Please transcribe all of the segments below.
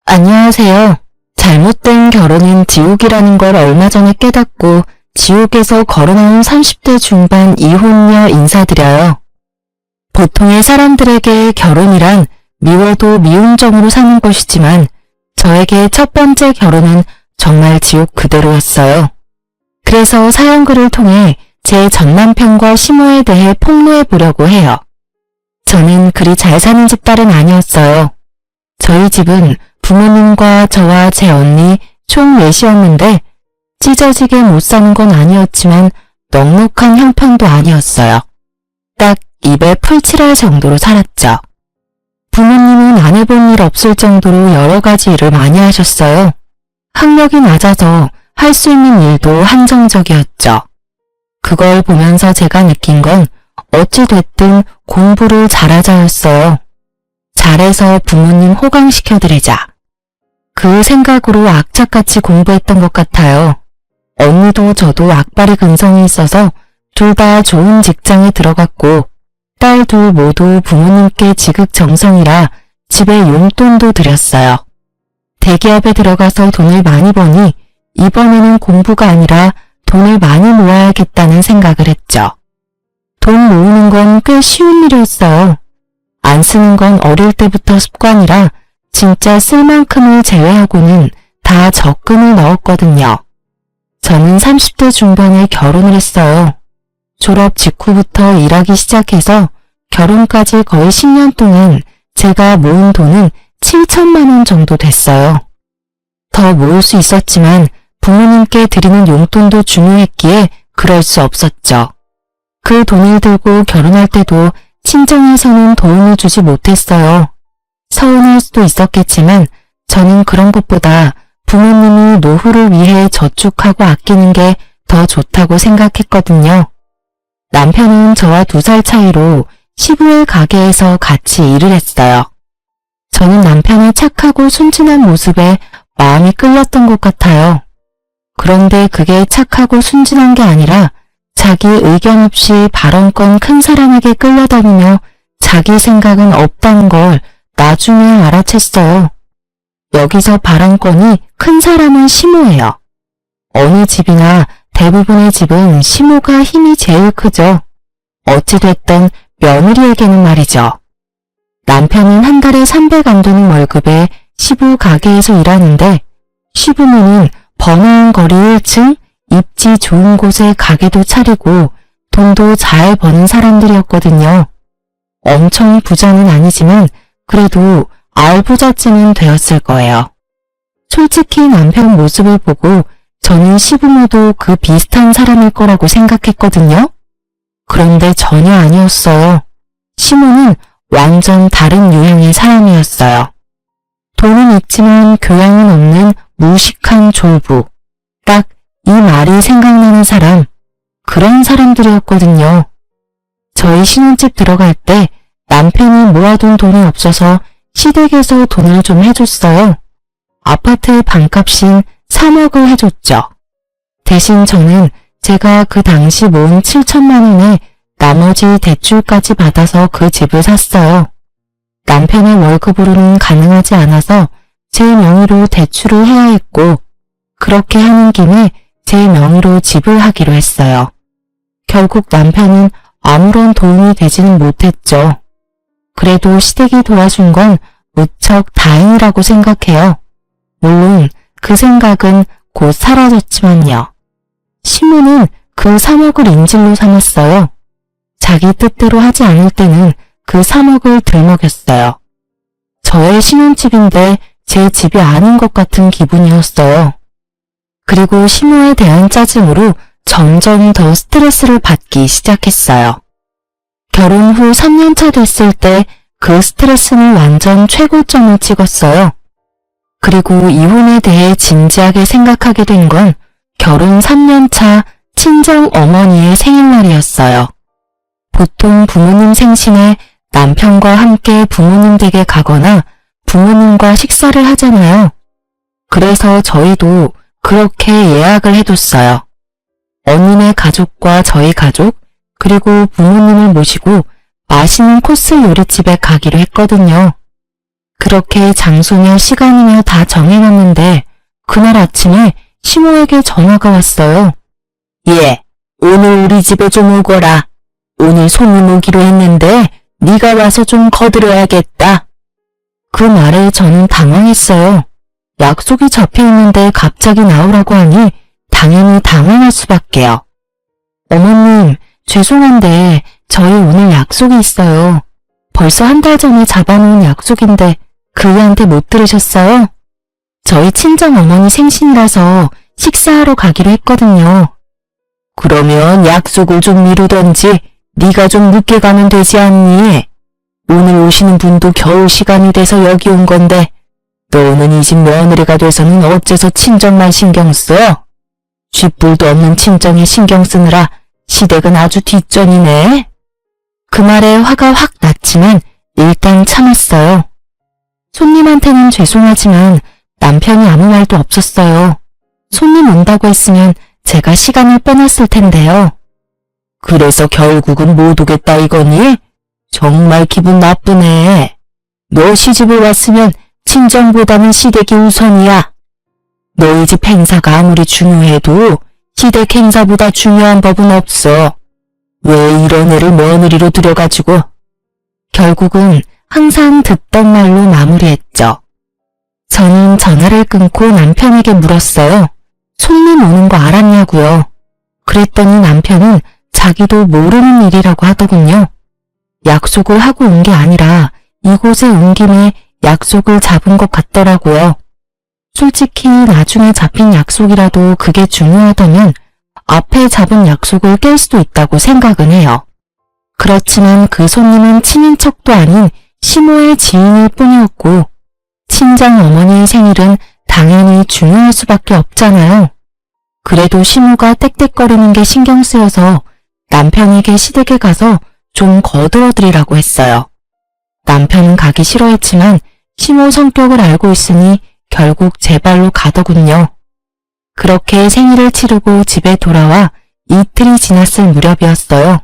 안녕하세요. 잘못된 결혼은 지옥이라는 걸 얼마 전에 깨닫고 지옥에서 걸어나온 30대 중반 이혼녀 인사드려요. 보통의 사람들에게 결혼이란 미워도 미운 정으로 사는 것이지만 저에게 첫 번째 결혼은 정말 지옥 그대로였어요. 그래서 사연글을 통해 제 전남편과 시모에 대해 폭로해 보려고 해요. 저는 그리 잘 사는 집딸은 아니었어요. 저희 집은 부모님과 저와 제 언니 총 넷이었는데 찢어지게 못 사는 건 아니었지만 넉넉한 형편도 아니었어요. 딱 입에 풀칠할 정도로 살았죠. 부모님은 안 해본 일 없을 정도로 여러 가지 일을 많이 하셨어요. 학력이 낮아서 할 수 있는 일도 한정적이었죠. 그걸 보면서 제가 느낀 건 어찌 됐든 공부를 잘하자였어요. 잘해서 부모님 호강시켜드리자. 그 생각으로 악착같이 공부했던 것 같아요. 언니도 저도 악바리 근성이 있어서 둘 다 좋은 직장에 들어갔고 딸 둘 모두 부모님께 지극정성이라 집에 용돈도 드렸어요. 대기업에 들어가서 돈을 많이 버니 이번에는 공부가 아니라 돈을 많이 모아야겠다는 생각을 했죠. 돈 모으는 건 꽤 쉬운 일이었어요. 안 쓰는 건 어릴 때부터 습관이라 진짜 쓸 만큼을 제외하고는 다 적금을 넣었거든요. 저는 30대 중반에 결혼을 했어요. 졸업 직후부터 일하기 시작해서 결혼까지 거의 10년 동안 제가 모은 돈은 7천만 원 정도 됐어요. 더 모을 수 있었지만 부모님께 드리는 용돈도 중요했기에 그럴 수 없었죠. 그 돈을 들고 결혼할 때도 친정에서는 도움을 주지 못했어요. 서운할 수도 있었겠지만 저는 그런 것보다 부모님이 노후를 위해 저축하고 아끼는 게 더 좋다고 생각했거든요. 남편은 저와 2살 차이로 시부의 가게에서 같이 일을 했어요. 저는 남편의 착하고 순진한 모습에 마음이 끌렸던 것 같아요. 그런데 그게 착하고 순진한 게 아니라 자기 의견 없이 발언권 큰 사람에게 끌려다니며 자기 생각은 없다는 걸 나중에 알아챘어요. 여기서 발언권이 큰 사람은 시모예요. 어느 집이나 대부분의 집은 시모가 힘이 제일 크죠. 어찌됐든 며느리에게는 말이죠. 남편은 한 달에 300 안 되는 월급에 시부 가게에서 일하는데 시부모는 번화한 거리 1층 입지 좋은 곳에 가게도 차리고 돈도 잘 버는 사람들이었거든요. 엄청 부자는 아니지만 그래도 알부자쯤은 되었을 거예요. 솔직히 남편 모습을 보고 저는 시부모도 그 비슷한 사람일 거라고 생각했거든요. 그런데 전혀 아니었어요. 시모는 완전 다른 유형의 사람이었어요. 돈은 있지만 교양은 없는 무식한 졸부. 딱 이 말이 생각나는 사람, 그런 사람들이었거든요. 저희 신혼집 들어갈 때 남편이 모아둔 돈이 없어서 시댁에서 돈을 좀 해줬어요. 아파트 방값인 3억을 해줬죠. 대신 저는 제가 그 당시 모은 7천만 원에 나머지 대출까지 받아서 그 집을 샀어요. 남편의 월급으로는 가능하지 않아서 제 명의로 대출을 해야 했고 그렇게 하는 김에 제 명의로 집을 하기로 했어요. 결국 남편은 아무런 도움이 되지는 못했죠. 그래도 시댁이 도와준 건 무척 다행이라고 생각해요. 물론 그 생각은 곧 사라졌지만요. 시모는 그 3억을 인질로 삼았어요. 자기 뜻대로 하지 않을 때는 그 3억을 들먹였어요. 저의 신혼집인데 제 집이 아닌 것 같은 기분이었어요. 그리고 시모에 대한 짜증으로 점점 더 스트레스를 받기 시작했어요. 결혼 후 3년차 됐을 때 그 스트레스는 완전 최고점을 찍었어요. 그리고 이혼에 대해 진지하게 생각하게 된 건 결혼 3년차 친정 어머니의 생일날이었어요. 보통 부모님 생신에 남편과 함께 부모님 댁에 가거나 부모님과 식사를 하잖아요. 그래서 저희도 그렇게 예약을 해뒀어요. 언니네 가족과 저희 가족, 그리고 부모님을 모시고 맛있는 코스 요리집에 가기로 했거든요. 그렇게 장소며 시간이며 다 정해놨는데 그날 아침에 시모에게 전화가 왔어요. 얘, 오늘 우리 집에 좀 오거라. 오늘 손님 오기로 했는데 네가 와서 좀 거들어야겠다. 그 말에 저는 당황했어요. 약속이 잡혀있는데 갑자기 나오라고 하니 당연히 당황할 수밖에요. 어머님, 죄송한데 저희 오늘 약속이 있어요. 벌써 한 달 전에 잡아놓은 약속인데 그이한테 못 들으셨어요? 저희 친정어머니 생신이라서 식사하러 가기로 했거든요. 그러면 약속을 좀 미루던지 네가 좀 늦게 가면 되지 않니? 오늘 오시는 분도 겨울 시간이 돼서 여기 온 건데 너는 이 집 며느리가 돼서는 어째서 친정만 신경 써? 쥐뿔도 없는 친정에 신경 쓰느라 시댁은 아주 뒷전이네. 그 말에 화가 확 났지만 일단 참았어요. 손님한테는 죄송하지만 남편이 아무 말도 없었어요. 손님 온다고 했으면 제가 시간을 빼놨을 텐데요. 그래서 결국은 못 오겠다 이거니? 정말 기분 나쁘네. 너 시집을 왔으면 친정보다는 시댁이 우선이야. 너희 집 행사가 아무리 중요해도 시댁 행사보다 중요한 법은 없어. 왜 이런 애를 며느리로 들여가지고. 결국은 항상 듣던 말로 마무리했죠. 저는 전화를 끊고 남편에게 물었어요. 손님 오는 거 알았냐고요. 그랬더니 남편은 자기도 모르는 일이라고 하더군요. 약속을 하고 온 게 아니라 이곳에 온 김에 약속을 잡은 것 같더라고요. 솔직히 나중에 잡힌 약속이라도 그게 중요하다면 앞에 잡은 약속을 깰 수도 있다고 생각은 해요. 그렇지만 그 손님은 친인척도 아닌 시모의 지인일 뿐이었고 친정 어머니의 생일은 당연히 중요할 수밖에 없잖아요. 그래도 시모가 떽떽거리는 게 신경 쓰여서 남편에게 시댁에 가서 좀 거들어드리라고 했어요. 남편은 가기 싫어했지만 시모 성격을 알고 있으니 결국 제 발로 가더군요. 그렇게 생일을 치르고 집에 돌아와 이틀이 지났을 무렵이었어요.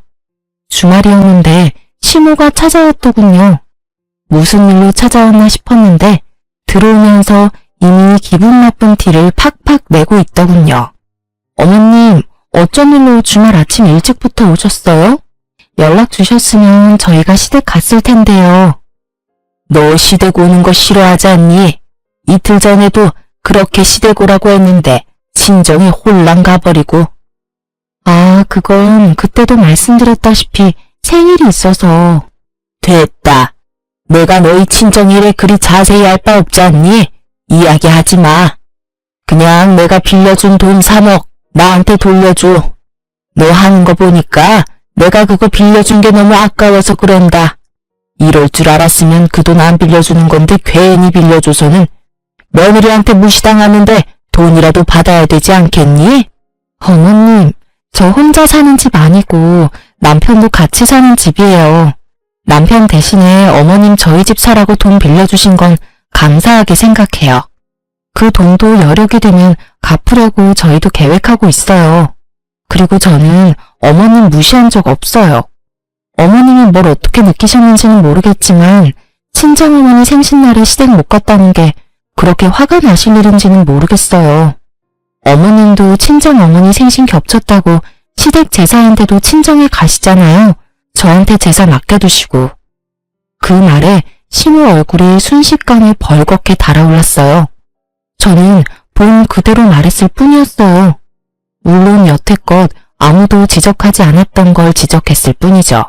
주말이었는데 시모가 찾아왔더군요. 무슨 일로 찾아왔나 싶었는데 들어오면서 이미 기분 나쁜 티를 팍팍 내고 있더군요. 어머님, 어쩐 일로 주말 아침 일찍부터 오셨어요? 연락 주셨으면 저희가 시댁 갔을 텐데요. 너 시댁 오는 거 싫어하지 않니? 이틀 전에도 그렇게 시댁 오라고 했는데 친정이 홀랑 가버리고. 아, 그건 그때도 말씀드렸다시피 생일이 있어서. 됐다. 내가 너희 친정 일에 그리 자세히 알 바 없지 않니? 이야기하지 마. 그냥 내가 빌려준 돈 3억 나한테 돌려줘. 너 하는 거 보니까 내가 그거 빌려준 게 너무 아까워서 그런다. 이럴 줄 알았으면 그 돈 안 빌려주는 건데 괜히 빌려줘서는 며느리한테 무시당하는데 돈이라도 받아야 되지 않겠니? 어머님, 저 혼자 사는 집 아니고 남편도 같이 사는 집이에요. 남편 대신에 어머님 저희 집 사라고 돈 빌려주신 건 감사하게 생각해요. 그 돈도 여력이 되면 갚으려고 저희도 계획하고 있어요. 그리고 저는 어머님 무시한 적 없어요. 어머님이 뭘 어떻게 느끼셨는지는 모르겠지만 친정어머니 생신날에 시댁 못 갔다는 게 그렇게 화가 나실 일인지는 모르겠어요. 어머님도 친정어머니 생신 겹쳤다고 시댁 제사인데도 친정에 가시잖아요. 저한테 제사 맡겨두시고. 그 말에 시모 얼굴이 순식간에 벌겋게 달아올랐어요. 저는 본 그대로 말했을 뿐이었어요. 물론 여태껏 아무도 지적하지 않았던 걸 지적했을 뿐이죠.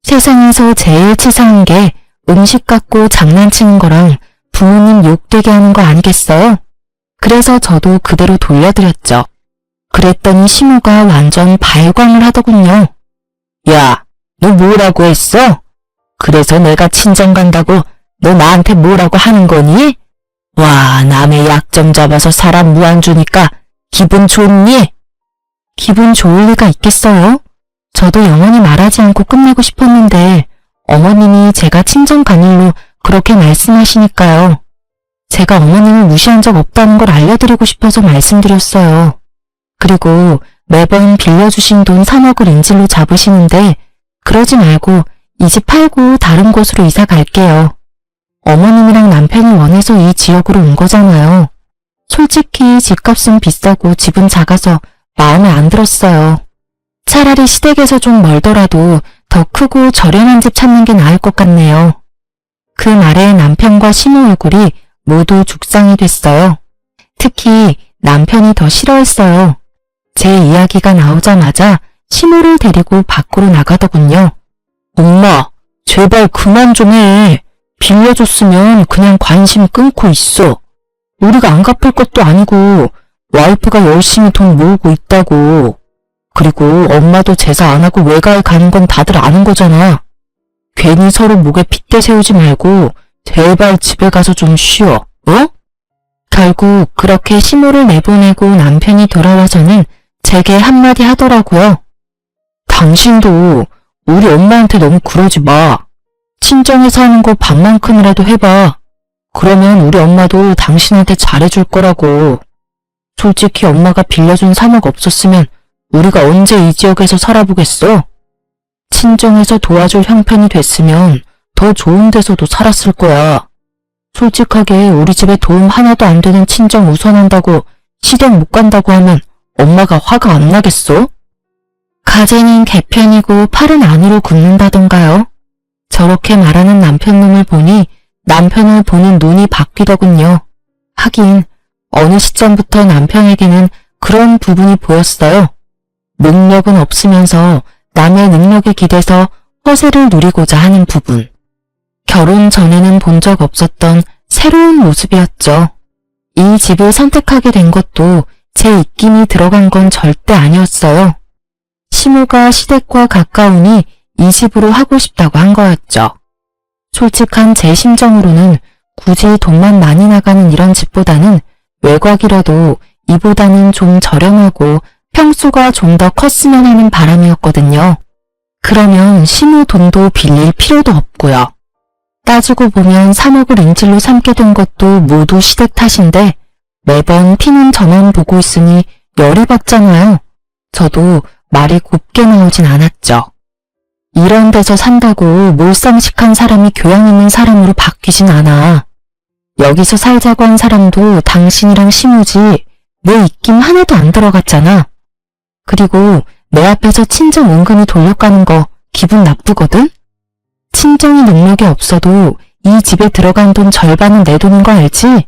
세상에서 제일 치사한 게 음식 갖고 장난치는 거랑 부모님 욕되게 하는 거 아니겠어요? 그래서 저도 그대로 돌려드렸죠. 그랬더니 시모가 완전 발광을 하더군요. 야, 너 뭐라고 했어? 그래서 내가 친정 간다고 너 나한테 뭐라고 하는 거니? 와, 남의 약점 잡아서 사람 무안 주니까 기분 좋니? 기분 좋을 리가 있겠어요? 저도 영원히 말하지 않고 끝내고 싶었는데 어머님이 제가 친정 간 일로 그렇게 말씀하시니까요. 제가 어머님을 무시한 적 없다는 걸 알려드리고 싶어서 말씀드렸어요. 그리고 매번 빌려주신 돈 3억을 인질로 잡으시는데 그러지 말고 이 집 팔고 다른 곳으로 이사 갈게요. 어머님이랑 남편이 원해서 이 지역으로 온 거잖아요. 솔직히 집값은 비싸고 집은 작아서 마음에 안 들었어요. 차라리 시댁에서 좀 멀더라도 더 크고 저렴한 집 찾는 게 나을 것 같네요. 그 말에 남편과 시모 얼굴이 모두 죽상이 됐어요. 특히 남편이 더 싫어했어요. 제 이야기가 나오자마자 시모를 데리고 밖으로 나가더군요. 엄마, 제발 그만 좀 해. 빌려줬으면 그냥 관심 끊고 있어. 우리가 안 갚을 것도 아니고 와이프가 열심히 돈 모으고 있다고. 그리고 엄마도 제사 안 하고 외가에 가는 건 다들 아는 거잖아. 괜히 서로 목에 핏대 세우지 말고 제발 집에 가서 좀 쉬어. 어? 결국 그렇게 시모를 내보내고 남편이 돌아와서는 제게 한마디 하더라고요. 당신도 우리 엄마한테 너무 그러지 마. 친정에서 하는 거 반만큼이라도 해봐. 그러면 우리 엄마도 당신한테 잘해줄 거라고. 솔직히 엄마가 빌려준 3억 없었으면 우리가 언제 이 지역에서 살아보겠어? 친정에서 도와줄 형편이 됐으면 더 좋은 데서도 살았을 거야. 솔직하게 우리 집에 도움 하나도 안 되는 친정 우선한다고 시댁 못 간다고 하면 엄마가 화가 안 나겠어? 가재는 개편이고 팔은 안으로 굽는다던가요. 저렇게 말하는 남편놈을 보니 남편을 보는 눈이 바뀌더군요. 하긴 어느 시점부터 남편에게는 그런 부분이 보였어요. 능력은 없으면서 남의 능력에 기대서 허세를 누리고자 하는 부분. 결혼 전에는 본 적 없었던 새로운 모습이었죠. 이 집을 선택하게 된 것도 제 입김이 들어간 건 절대 아니었어요. 시모가 시댁과 가까우니 이 집으로 하고 싶다고 한 거였죠. 솔직한 제 심정으로는 굳이 돈만 많이 나가는 이런 집보다는 외곽이라도 이보다는 좀 저렴하고 평수가 좀 더 컸으면 하는 바람이었거든요. 그러면 시모 돈도 빌릴 필요도 없고요. 따지고 보면 3억을 인질로 삼게 된 것도 모두 시댁 탓인데 매번 티는 저만 보고 있으니 열이 받잖아요. 저도 말이 곱게 나오진 않았죠. 이런 데서 산다고 몰상식한 사람이 교양 있는 사람으로 바뀌진 않아. 여기서 살자고 한 사람도 당신이랑 시모지 내 입김 하나도 안 들어갔잖아. 그리고 내 앞에서 친정 은근히 돌려가는 거 기분 나쁘거든? 친정이 능력이 없어도 이 집에 들어간 돈 절반은 내 돈인 거 알지?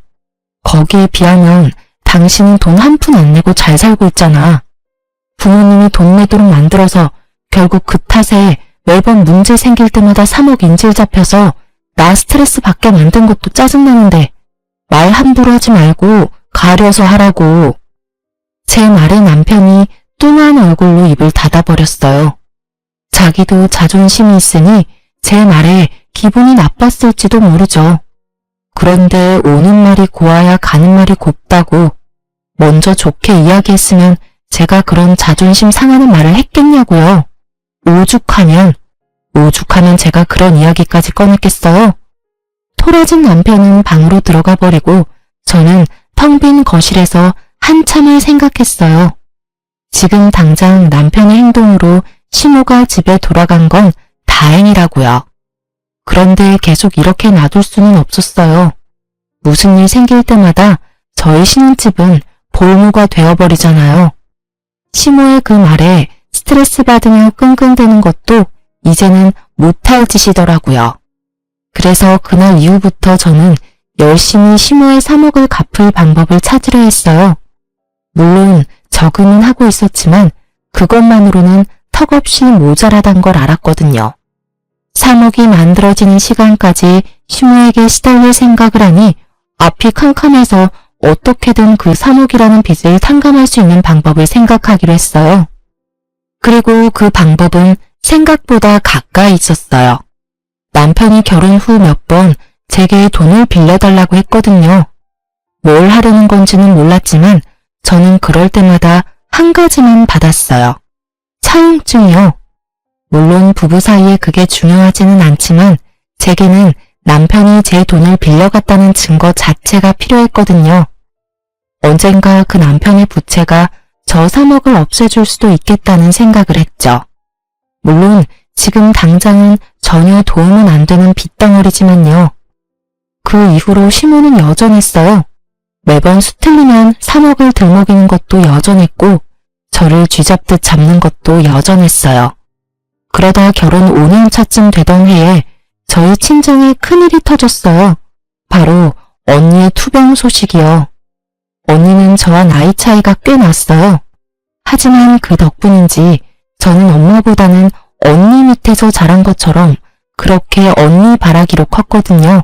거기에 비하면 당신은 돈 한 푼 안 내고 잘 살고 있잖아. 부모님이 돈 내도록 만들어서 결국 그 탓에 매번 문제 생길 때마다 3억 인질 잡혀서 나 스트레스 받게 만든 것도 짜증나는데 말 함부로 하지 말고 가려서 하라고. 제 말에 남편이 뚱한 얼굴로 입을 닫아버렸어요. 자기도 자존심이 있으니 제 말에 기분이 나빴을지도 모르죠. 그런데 오는 말이 고와야 가는 말이 곱다고 먼저 좋게 이야기했으면 제가 그런 자존심 상하는 말을 했겠냐고요. 오죽하면 제가 그런 이야기까지 꺼냈겠어요. 토라진 남편은 방으로 들어가 버리고 저는 텅 빈 거실에서 한참을 생각했어요. 지금 당장 남편의 행동으로 시모가 집에 돌아간 건 다행이라고요. 그런데 계속 이렇게 놔둘 수는 없었어요. 무슨 일 생길 때마다 저희 신혼집은 볼모가 되어버리잖아요. 시모의 그 말에 스트레스 받으며 끙끙대는 것도 이제는 못할 짓이더라고요. 그래서 그날 이후부터 저는 열심히 시모의 3억을 갚을 방법을 찾으려 했어요. 물론 저금은 하고 있었지만 그것만으로는 턱없이 모자라단 걸 알았거든요. 3억이 만들어지는 시간까지 시모에게 시달릴 생각을 하니 앞이 캄캄해서 어떻게든 그 3억이라는 빚을 탕감할 수 있는 방법을 생각하기로 했어요. 그리고 그 방법은 생각보다 가까이 있었어요. 남편이 결혼 후 몇 번 제게 돈을 빌려달라고 했거든요. 뭘 하려는 건지는 몰랐지만 저는 그럴 때마다 한 가지만 받았어요. 차용증이요. 물론 부부 사이에 그게 중요하지는 않지만 제게는 남편이 제 돈을 빌려갔다는 증거 자체가 필요했거든요. 언젠가 그 남편의 부채가 저 3억을 없애줄 수도 있겠다는 생각을 했죠. 물론 지금 당장은 전혀 도움은 안 되는 빚덩어리지만요. 그 이후로 시모는 여전했어요. 매번 수틀리면 3억을 들먹이는 것도 여전했고 저를 쥐잡듯 잡는 것도 여전했어요. 그러다 결혼 5년 차쯤 되던 해에 저희 친정에 큰일이 터졌어요. 바로 언니의 투병 소식이요. 언니는 저와 나이 차이가 꽤 났어요. 하지만 그 덕분인지 저는 엄마보다는 언니 밑에서 자란 것처럼 그렇게 언니 바라기로 컸거든요.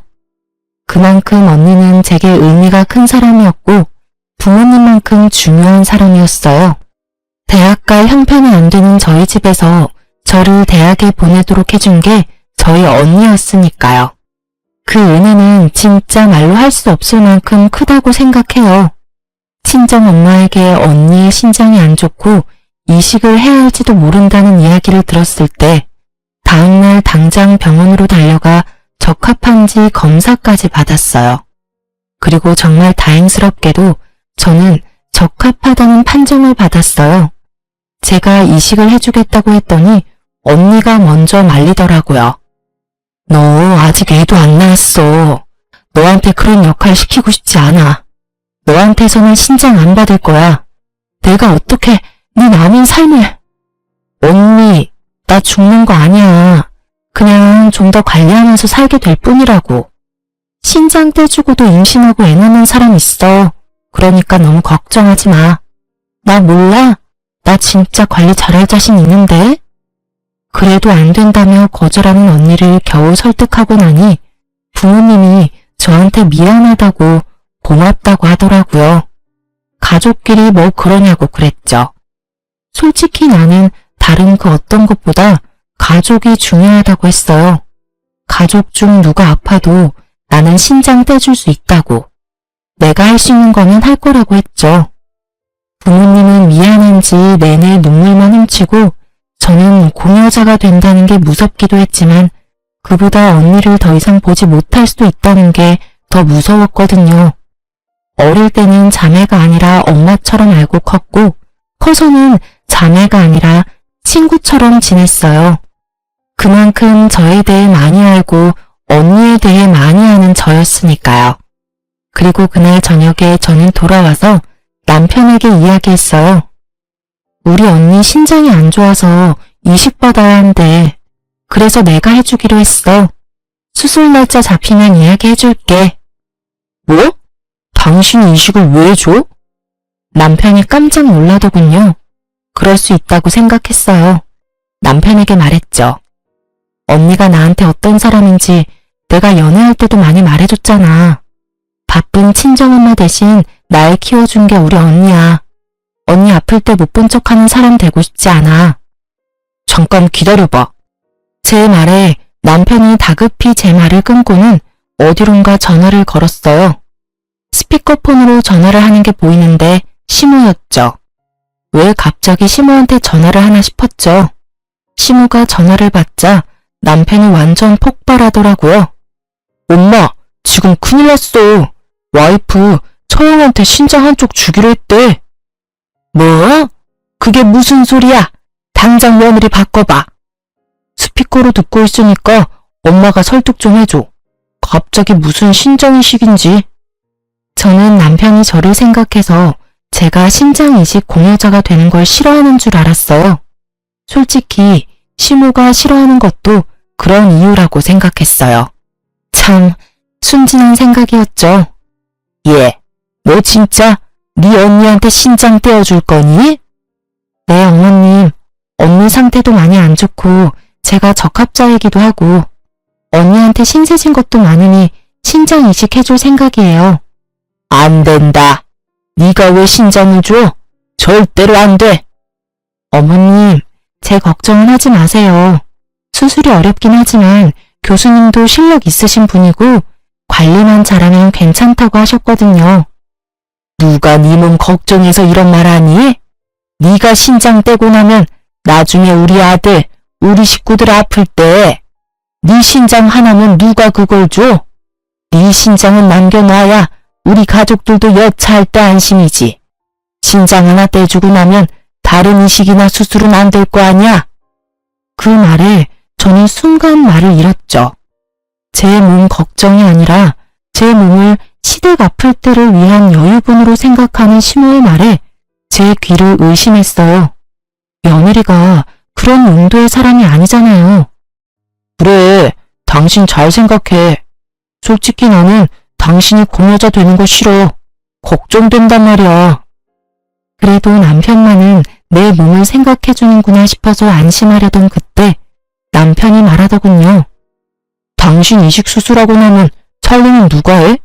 그만큼 언니는 제게 의미가 큰 사람이었고 부모님만큼 중요한 사람이었어요. 대학 갈 형편이 안 되는 저희 집에서 저를 대학에 보내도록 해준 게 저희 언니였으니까요. 그 은혜는 진짜 말로 할 수 없을 만큼 크다고 생각해요. 친정엄마에게 언니의 신장이 안 좋고 이식을 해야 할지도 모른다는 이야기를 들었을 때 다음날 당장 병원으로 달려가 적합한지 검사까지 받았어요. 그리고 정말 다행스럽게도 저는 적합하다는 판정을 받았어요. 제가 이식을 해주겠다고 했더니 언니가 먼저 말리더라고요. 너 아직 애도 안 낳았어. 너한테 그런 역할 시키고 싶지 않아. 너한테서는 신장 안 받을 거야. 내가 어떻게 네 남인 삶을... 언니, 나 죽는 거 아니야. 그냥 좀 더 관리하면서 살게 될 뿐이라고. 신장 떼주고도 임신하고 애 낳는 사람 있어. 그러니까 너무 걱정하지 마. 나 몰라? 나 진짜 관리 잘할 자신 있는데? 그래도 안 된다며 거절하는 언니를 겨우 설득하고 나니 부모님이 저한테 미안하다고 고맙다고 하더라고요. 가족끼리 뭐 그러냐고 그랬죠. 솔직히 나는 다른 그 어떤 것보다 가족이 중요하다고 했어요. 가족 중 누가 아파도 나는 신장 떼줄 수 있다고. 내가 할 수 있는 거면 할 거라고 했죠. 부모님은 미안한지 내내 눈물만 훔치고 저는 공여자가 된다는 게 무섭기도 했지만 그보다 언니를 더 이상 보지 못할 수도 있다는 게 더 무서웠거든요. 어릴 때는 자매가 아니라 엄마처럼 알고 컸고 커서는 자매가 아니라 친구처럼 지냈어요. 그만큼 저에 대해 많이 알고 언니에 대해 많이 아는 저였으니까요. 그리고 그날 저녁에 저는 돌아와서 남편에게 이야기했어요. 우리 언니 신장이 안 좋아서 이식받아야 한대. 그래서 내가 해주기로 했어. 수술 날짜 잡히면 이야기해줄게. 뭐? 당신이 이식을 왜 해줘? 남편이 깜짝 놀라더군요. 그럴 수 있다고 생각했어요. 남편에게 말했죠. 언니가 나한테 어떤 사람인지 내가 연애할 때도 많이 말해줬잖아. 바쁜 친정엄마 대신 날 키워준 게 우리 언니야. 언니 아플 때 못 본 척하는 사람 되고 싶지 않아. 잠깐 기다려봐. 제 말에 남편이 다급히 제 말을 끊고는 어디론가 전화를 걸었어요. 스피커폰으로 전화를 하는 게 보이는데 시모였죠. 왜 갑자기 시모한테 전화를 하나 싶었죠. 시모가 전화를 받자 남편이 완전 폭발하더라고요. 엄마, 지금 큰일 났어. 와이프 처형한테 신장 한쪽 주기로 했대. 뭐? 그게 무슨 소리야? 당장 며느리 바꿔봐. 스피커로 듣고 있으니까 엄마가 설득 좀 해줘. 갑자기 무슨 신장이식인지. 저는 남편이 저를 생각해서 제가 신장이식 공여자가 되는 걸 싫어하는 줄 알았어요. 솔직히 시모가 싫어하는 것도 그런 이유라고 생각했어요. 참 순진한 생각이었죠. 너 진짜 네 언니한테 신장 떼어줄 거니? 네, 어머님. 언니 상태도 많이 안 좋고 제가 적합자이기도 하고 언니한테 신세진 것도 많으니 신장 이식해줄 생각이에요. 안 된다. 네가 왜 신장을 줘? 절대로 안 돼. 어머님, 제 걱정은 하지 마세요. 수술이 어렵긴 하지만 교수님도 실력 있으신 분이고 관리만 잘하면 괜찮다고 하셨거든요. 누가 네 몸 걱정해서 이런 말 하니? 네가 신장 떼고 나면 나중에 우리 아들, 우리 식구들 아플 때 네 신장 하나면 누가 그걸 줘? 네 신장은 남겨놔야 우리 가족들도 여차할 때 안심이지. 신장 하나 떼주고 나면 다른 이식이나 수술은 안 될 거 아니야? 그 말에 저는 순간 말을 잃었죠. 제 몸 걱정이 아니라 제 몸을 시댁 아플 때를 위한 여유분으로 생각하는 시모의 말에 제 귀를 의심했어요. 며느리가 그런 용도의 사람이 아니잖아요. 그래, 당신 잘 생각해. 솔직히 나는 당신이 고여자 되는 거 싫어. 걱정된단 말이야. 그래도 남편만은 내 몸을 생각해주는구나 싶어서 안심하려던 그때 남편이 말하더군요. 당신 이식 수술하고 나면 살림은 누가 해?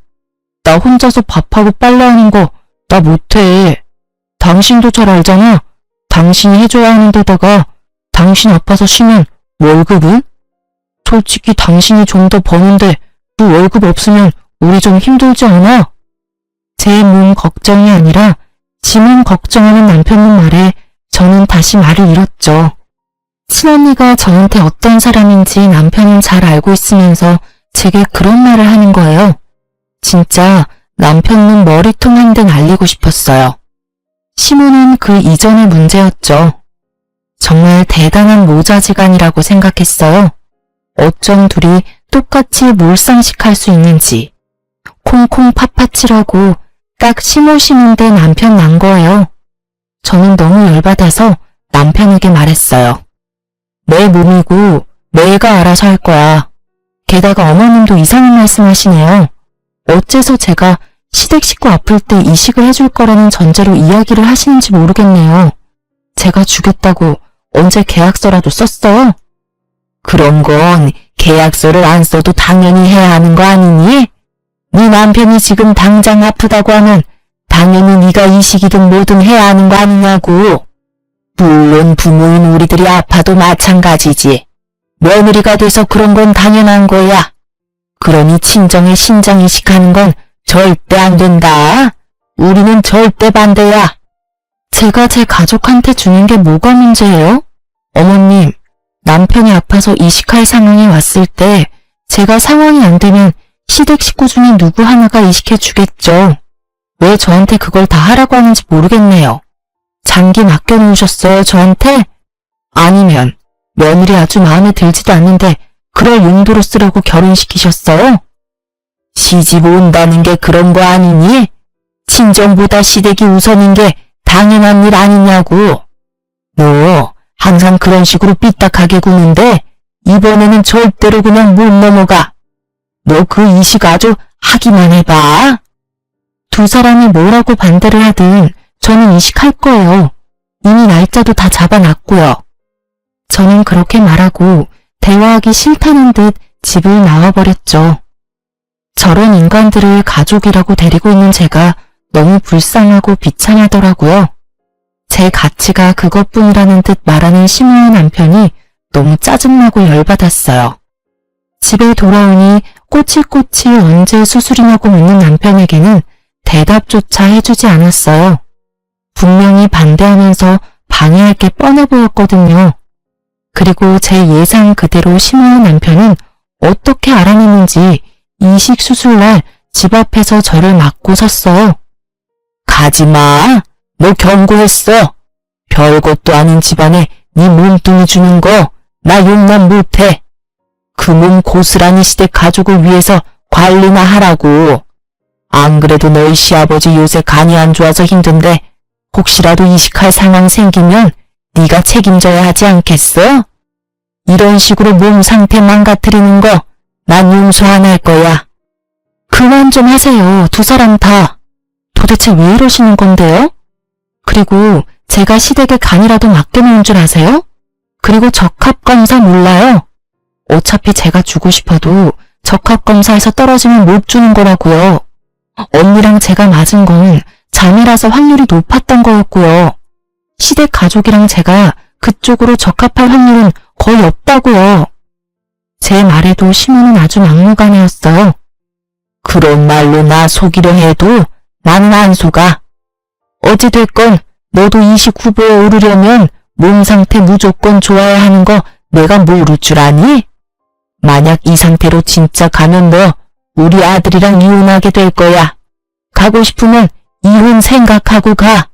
나 혼자서 밥하고 빨래하는 거 나 못해. 당신도 잘 알잖아. 당신이 해줘야 하는 데다가 당신 아파서 쉬면 월급은? 솔직히 당신이 좀 더 버는데 그 월급 없으면 우리 좀 힘들지 않아? 제 몸 걱정이 아니라 지 몸 걱정하는 남편의 말에 저는 다시 말을 잃었죠. 친언니가 저한테 어떤 사람인지 남편은 잘 알고 있으면서 제게 그런 말을 하는 거예요. 진짜 남편은 머리통 한 대 날리고 싶었어요. 시모는 그 이전의 문제였죠. 정말 대단한 모자지간이라고 생각했어요. 어쩜 둘이 똑같이 몰상식할 수 있는지. 콩콩 팥팥이라고 딱 시모시는데 남편 난 거예요. 저는 너무 열받아서 남편에게 말했어요. 내 몸이고 내가 알아서 할 거야. 게다가 어머님도 이상한 말씀하시네요. 어째서 제가 시댁 식구 아플 때 이식을 해줄 거라는 전제로 이야기를 하시는지 모르겠네요. 제가 주겠다고 언제 계약서라도 썼어요? 그런 건 계약서를 안 써도 당연히 해야 하는 거 아니니? 네 남편이 지금 당장 아프다고 하면 당연히 네가 이식이든 뭐든 해야 하는 거 아니냐고. 물론 부모인 우리들이 아파도 마찬가지지. 며느리가 돼서 그런 건 당연한 거야. 그러니 친정에 신장 이식하는 건 절대 안 된다. 우리는 절대 반대야. 제가 제 가족한테 주는 게 뭐가 문제예요? 어머님, 남편이 아파서 이식할 상황이 왔을 때 제가 상황이 안 되면 시댁 식구 중에 누구 하나가 이식해 주겠죠. 왜 저한테 그걸 다 하라고 하는지 모르겠네요. 장기 맡겨놓으셨어요, 저한테? 아니면 며느리 아주 마음에 들지도 않는데 그럴 용도로 쓰려고 결혼시키셨어요? 시집 온다는 게 그런 거 아니니? 친정보다 시댁이 우선인 게 당연한 일 아니냐고. 너 항상 그런 식으로 삐딱하게 구는데 이번에는 절대로 그냥 못 넘어가. 너 그 이식 아주 하기만 해봐. 두 사람이 뭐라고 반대를 하든 저는 이식할 거예요. 이미 날짜도 다 잡아놨고요. 저는 그렇게 말하고 대화하기 싫다는 듯 집을 나와버렸죠. 저런 인간들을 가족이라고 데리고 있는 제가 너무 불쌍하고 비참하더라고요. 제 가치가 그것뿐이라는 듯 말하는 시모의 남편이 너무 짜증나고 열받았어요. 집에 돌아오니 꼬치꼬치 언제 수술이냐고 묻는 남편에게는 대답조차 해주지 않았어요. 분명히 반대하면서 방해할 게 뻔해 보였거든요. 그리고 제 예상 그대로 시모의 남편은 어떻게 알아냈는지 이식 수술날 집 앞에서 저를 막고 섰어요. 가지마. 너 경고했어. 별것도 아닌 집안에 네 몸뚱이 주는 거 나 용납 못해. 그 몸 고스란히 시댁 가족을 위해서 관리나 하라고. 안 그래도 너희 시아버지 요새 간이 안 좋아서 힘든데 혹시라도 이식할 상황 생기면 네가 책임져야 하지 않겠어? 이런 식으로 몸 상태 망가뜨리는 거 난 용서 안 할 거야. 그만 좀 하세요. 두 사람 다. 도대체 왜 이러시는 건데요? 그리고 제가 시댁에 간이라도 맡겨놓은 줄 아세요? 그리고 적합검사 몰라요? 어차피 제가 주고 싶어도 적합검사에서 떨어지면 못 주는 거라고요. 언니랑 제가 맞은 건 자매라서 확률이 높았던 거였고요. 시댁 가족이랑 제가 그쪽으로 적합할 확률은 거의 없다고요. 제 말에도 시모는 아주 막무가내였어요. 그런 말로 나 속이려 해도 나는 안 속아. 어찌됐건 너도 이식 후보에 오르려면 몸 상태 무조건 좋아야 하는 거 내가 모를 줄 아니? 만약 이 상태로 진짜 가면 너 우리 아들이랑 이혼하게 될 거야. 가고 싶으면 이혼 생각하고 가.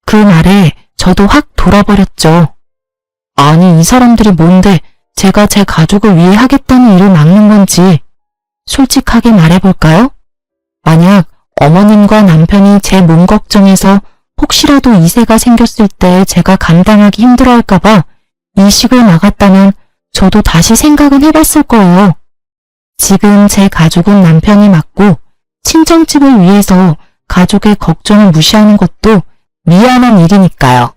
그 말에 저도 확 돌아버렸죠. 아니 이 사람들이 뭔데 제가 제 가족을 위해 하겠다는 일을 막는 건지 솔직하게 말해볼까요? 만약 어머님과 남편이 제 몸 걱정해서 혹시라도 이세가 생겼을 때 제가 감당하기 힘들어할까봐 이식을 막았다면 저도 다시 생각은 해봤을 거예요. 지금 제 가족은 남편이 맞고 친정집을 위해서 가족의 걱정을 무시하는 것도 미안한 일이니까요.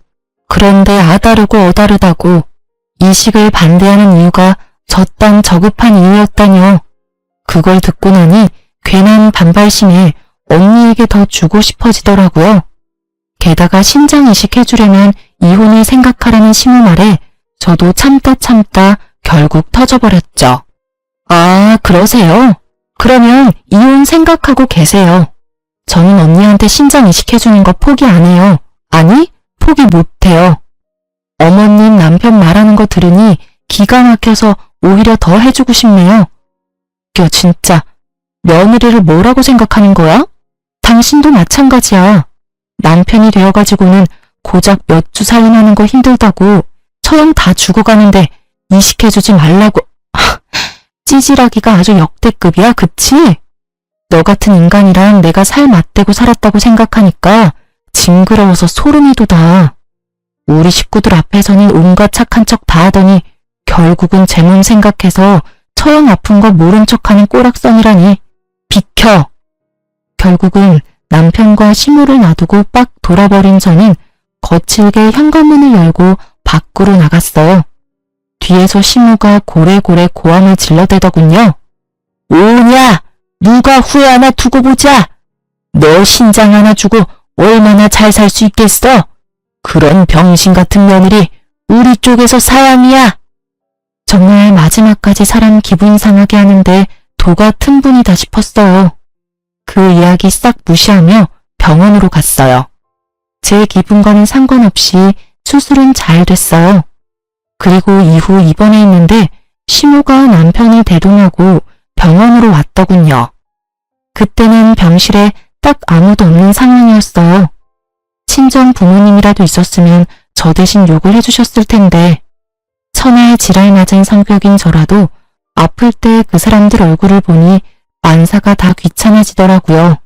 그런데 아다르고 어다르다고 이식을 반대하는 이유가 저딴 저급한 이유였다뇨. 그걸 듣고 나니 괜한 반발심에 언니에게 더 주고 싶어지더라고요. 게다가 신장 이식해주려면 이혼을 생각하라는 시모 말에 저도 참다 결국 터져버렸죠. 아, 그러세요? 그러면 이혼 생각하고 계세요. 저는 언니한테 신장 이식해주는 거 포기 안 해요. 아니, 포기 못해요. 어머님 남편 말하는 거 들으니 기가 막혀서 오히려 더 해주고 싶네요. 진짜 며느리를 뭐라고 생각하는 거야? 당신도 마찬가지야. 남편이 되어가지고는 고작 몇 주 살림하는 거 힘들다고 처형 다 죽어가는데 이식해주지 말라고. 찌질하기가 아주 역대급이야, 그치? 너 같은 인간이랑 내가 살 맞대고 살았다고 생각하니까 징그러워서 소름이 돋아. 우리 식구들 앞에서는 온갖 착한 척 다 하더니 결국은 제 몸 생각해서 처형 아픈 거 모른 척하는 꼬락선이라니. 비켜! 결국은 남편과 시모를 놔두고 빡 돌아버린 저는 거칠게 현관문을 열고 밖으로 나갔어요. 뒤에서 시모가 고래고래 고함을 질러대더군요. 오냐! 누가 후회하나 두고 보자! 너 신장 하나 주고 얼마나 잘 살 수 있겠어? 그런 병신 같은 며느리 우리 쪽에서 사양이야! 정말 마지막까지 사람 기분 상하게 하는데 도가 튼분이다 싶었어요. 그 이야기 싹 무시하며 병원으로 갔어요. 제 기분과는 상관없이 수술은 잘 됐어요. 그리고 이후 입원해 있는데 시모가 남편이 대동하고 병원으로 왔더군요. 그때는 병실에 딱 아무도 없는 상황이었어요. 친정 부모님이라도 있었으면 저 대신 욕을 해주셨을 텐데 천하의 지랄 맞은 성격인 저라도 아플 때 그 사람들 얼굴을 보니 만사가 다 귀찮아지더라고요.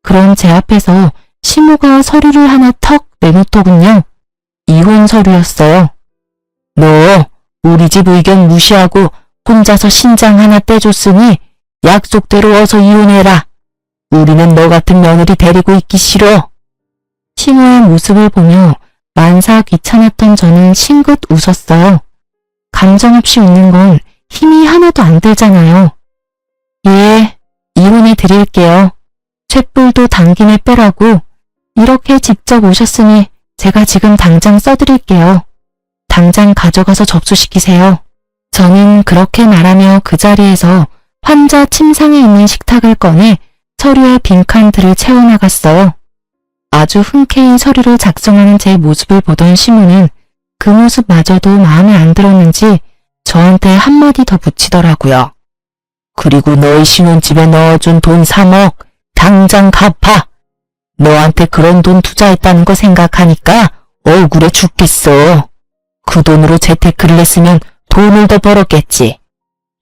그런 제 앞에서 시모가 서류를 하나 턱 내놓더군요. 이혼 서류였어요. 너 우리 집 의견 무시하고 혼자서 신장 하나 떼줬으니 약속대로 어서 이혼해라. 우리는 너 같은 며느리 데리고 있기 싫어. 시모의 모습을 보며 만사 귀찮았던 저는 싱긋 웃었어요. 감정 없이 웃는 건 힘이 하나도 안 들잖아요. 예, 이혼해 드릴게요. 쇳불도 당김에 빼라고. 이렇게 직접 오셨으니 제가 지금 당장 써드릴게요. 당장 가져가서 접수시키세요. 저는 그렇게 말하며 그 자리에서 환자 침상에 있는 식탁을 꺼내 서류에 빈칸들을 채워나갔어요. 아주 흔쾌히 서류를 작성하는 제 모습을 보던 시모는 그 모습마저도 마음에 안 들었는지 저한테 한마디 더 붙이더라고요. 그리고 너희 신혼집에 넣어준 돈 3억 당장 갚아. 너한테 그런 돈 투자했다는 거 생각하니까 억울해 죽겠어. 그 돈으로 재테크를 했으면 돈을 더 벌었겠지.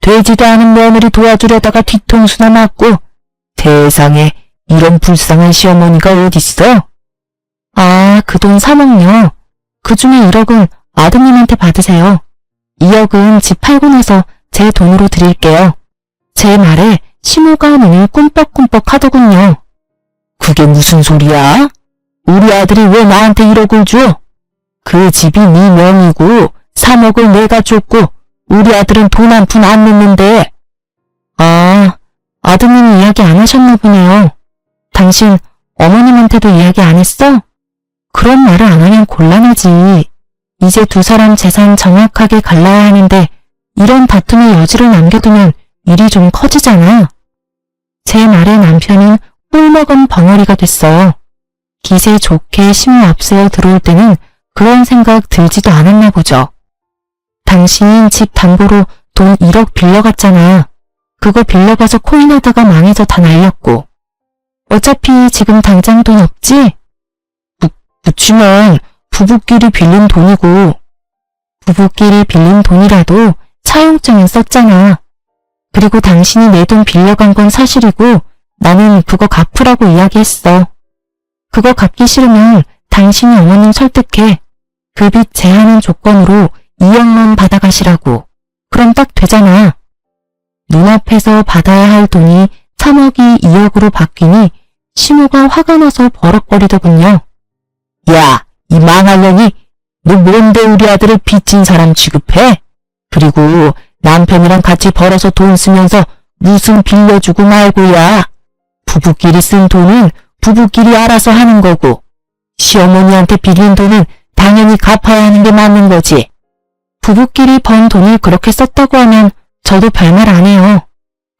되지도 않은 며느리 도와주려다가 뒤통수나 맞고. 세상에 이런 불쌍한 시어머니가 어딨어? 아, 그 돈 3억요. 그중에 1억은 아드님한테 받으세요. 2억은 집 팔고 나서 제 돈으로 드릴게요. 제 말에 시모가 눈을 꿈뻑꿈뻑 하더군요. 그게 무슨 소리야? 우리 아들이 왜 나한테 1억을 줘? 그 집이 네 명이고 3억을 내가 줬고 우리 아들은 돈 한 푼 안 냈는데. 아, 아드님이 이야기 안 하셨나 보네요. 당신 어머님한테도 이야기 안 했어? 그런 말을 안 하면 곤란하지. 이제 두 사람 재산 정확하게 갈라야 하는데 이런 다툼의 여지를 남겨두면 일이 좀 커지잖아. 제 말에 남편은 꿀먹은 벙어리가 됐어요. 기세 좋게 시모 앞세워 들어올 때는 그런 생각 들지도 않았나 보죠. 당신 집 담보로 돈 1억 빌려갔잖아. 그거 빌려가서 코인하다가 망해서 다 날렸고. 어차피 지금 당장 돈 없지? 그치만 부부끼리 빌린 돈이고. 부부끼리 빌린 돈이라도 차용증은 썼잖아. 그리고 당신이 내 돈 빌려간 건 사실이고 나는 그거 갚으라고 이야기했어. 그거 갚기 싫으면 당신이 어머님 설득해. 그 빚 제한한 조건으로 2억만 받아가시라고. 그럼 딱 되잖아. 눈앞에서 받아야 할 돈이 3억이 2억으로 바뀌니 시모가 화가 나서 버럭거리더군요. 야, 이 망할 년이 너 뭔데 우리 아들을 빚진 사람 취급해? 그리고 남편이랑 같이 벌어서 돈 쓰면서 무슨 빌려주고 말고야. 부부끼리 쓴 돈은 부부끼리 알아서 하는 거고 시어머니한테 빌린 돈은 당연히 갚아야 하는 게 맞는 거지. 부부끼리 번 돈을 그렇게 썼다고 하면 저도 별말 안 해요.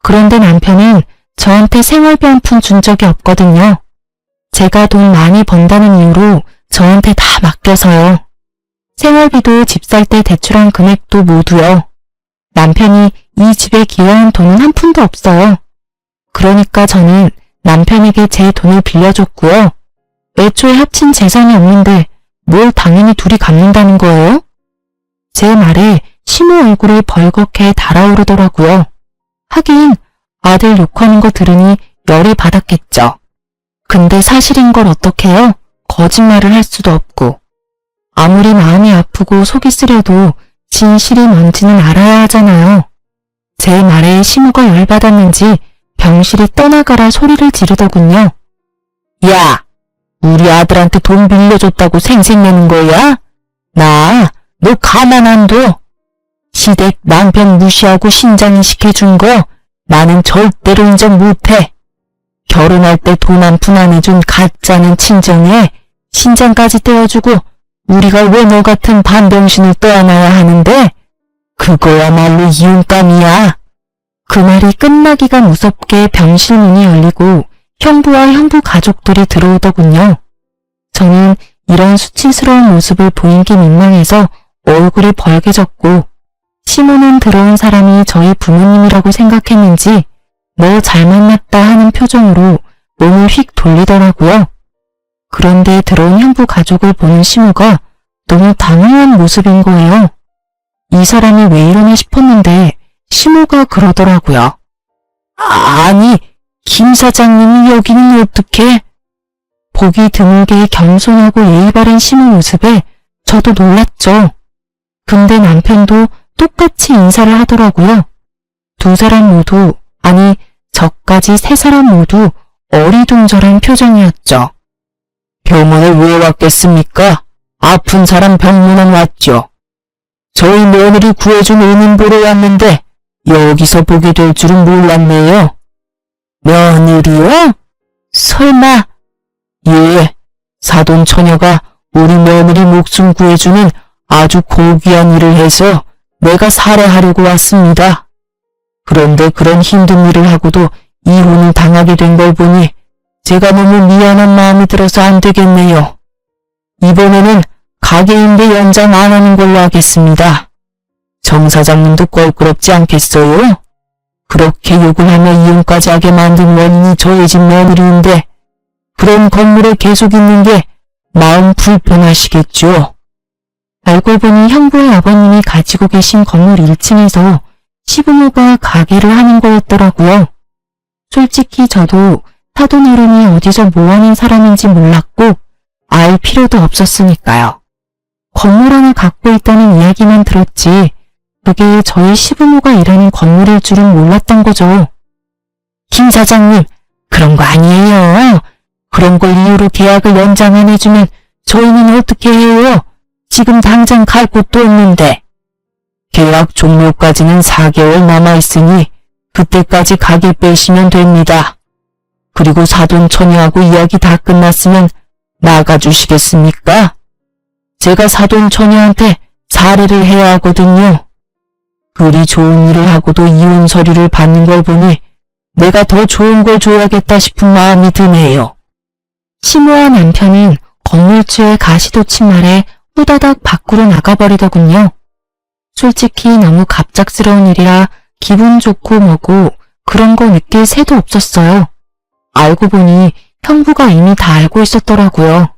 그런데 남편은 저한테 생활비 한 푼 준 적이 없거든요. 제가 돈 많이 번다는 이유로 저한테 다 맡겨서요. 생활비도 집 살 때 대출한 금액도 모두요. 남편이 이 집에 기여한 돈은 한 푼도 없어요. 그러니까 저는 남편에게 제 돈을 빌려줬고요. 애초에 합친 재산이 없는데 뭘 당연히 둘이 갚는다는 거예요? 제 말에 시모 얼굴이 벌겋게 달아오르더라고요. 하긴 아들 욕하는 거 들으니 열이 받았겠죠. 근데 사실인 걸 어떡해요? 거짓말을 할 수도 없고. 아무리 마음이 아프고 속이 쓰려도 진실이 뭔지는 알아야 하잖아요. 제 말에 시모가 열받았는지 병실이 떠나가라 소리를 지르더군요. 야, 우리 아들한테 돈 빌려줬다고 생색내는 거야? 너 가만 안 둬. 시댁 남편 무시하고 신장이 시켜준 거 나는 절대로 인정 못해. 결혼할 때 돈 한 푼 안 해준 가짜는 친정에 신장까지 떼어주고 우리가 왜 너 같은 반병신을 떠안아야 하는데? 그거야말로 이혼감이야. 그 말이 끝나기가 무섭게 병실 문이 열리고 형부와 형부 가족들이 들어오더군요. 저는 이런 수치스러운 모습을 보이기 민망해서 얼굴이 벌개졌고 시모는 들어온 사람이 저희 부모님이라고 생각했는지 너 잘 만났다 하는 표정으로 몸을 휙 돌리더라고요. 그런데 들어온 형부 가족을 보는 시모가 너무 당황한 모습인 거예요. 이 사람이 왜 이러나 싶었는데 시모가 그러더라고요. 아니, 김 사장님이 여기는 어떻게? 보기 드물게 겸손하고 예의 바른 시모 모습에 저도 놀랐죠. 근데 남편도 똑같이 인사를 하더라고요. 두 사람 모두, 아니 저까지 세 사람 모두 어리둥절한 표정이었죠. 병원에 왜 왔겠습니까? 아픈 사람 병문안 왔죠. 저희 며느리 구해준 은인 보러 왔는데 여기서 보게 될 줄은 몰랐네요. 며느리요? 설마? 예, 사돈 처녀가 우리 며느리 목숨 구해주는 아주 고귀한 일을 해서 내가 살해하려고 왔습니다. 그런데 그런 힘든 일을 하고도 이혼을 당하게 된 걸 보니 제가 너무 미안한 마음이 들어서 안 되겠네요. 이번에는 가게임대 연장 안 하는 걸로 하겠습니다. 정 사장님도 껄끄럽지 않겠어요? 그렇게 욕을 하며 이혼까지 하게 만든 원인이 저희 집 며느리인데 그런 건물에 계속 있는 게 마음 불편하시겠죠? 알고 보니 형부의 아버님이 가지고 계신 건물 1층에서 시부모가 가게를 하는 거였더라고요. 솔직히 저도 사돈 어른이 어디서 뭐하는 사람인지 몰랐고 알 필요도 없었으니까요. 건물 하나 갖고 있다는 이야기만 들었지 그게 저희 시부모가 일하는 건물일 줄은 몰랐던 거죠. 김 사장님, 그런 거 아니에요. 그런 걸 이유로 계약을 연장 안 해주면 저희는 어떻게 해요? 지금 당장 갈 곳도 없는데. 계약 종료까지는 4개월 남아있으니 그때까지 가게 빼시면 됩니다. 그리고 사돈 처녀하고 이야기 다 끝났으면 나가주시겠습니까? 제가 사돈 처녀한테 사례를 해야 하거든요. 그리 좋은 일을 하고도 이혼 서류를 받는 걸 보니 내가 더 좋은 걸 줘야겠다 싶은 마음이 드네요. 시모와 남편은 건물주의 가시돋친 말에 후다닥 밖으로 나가버리더군요. 솔직히 너무 갑작스러운 일이라 기분 좋고 뭐고 그런 거 느낄 새도 없었어요. 알고 보니 형부가 이미 다 알고 있었더라고요.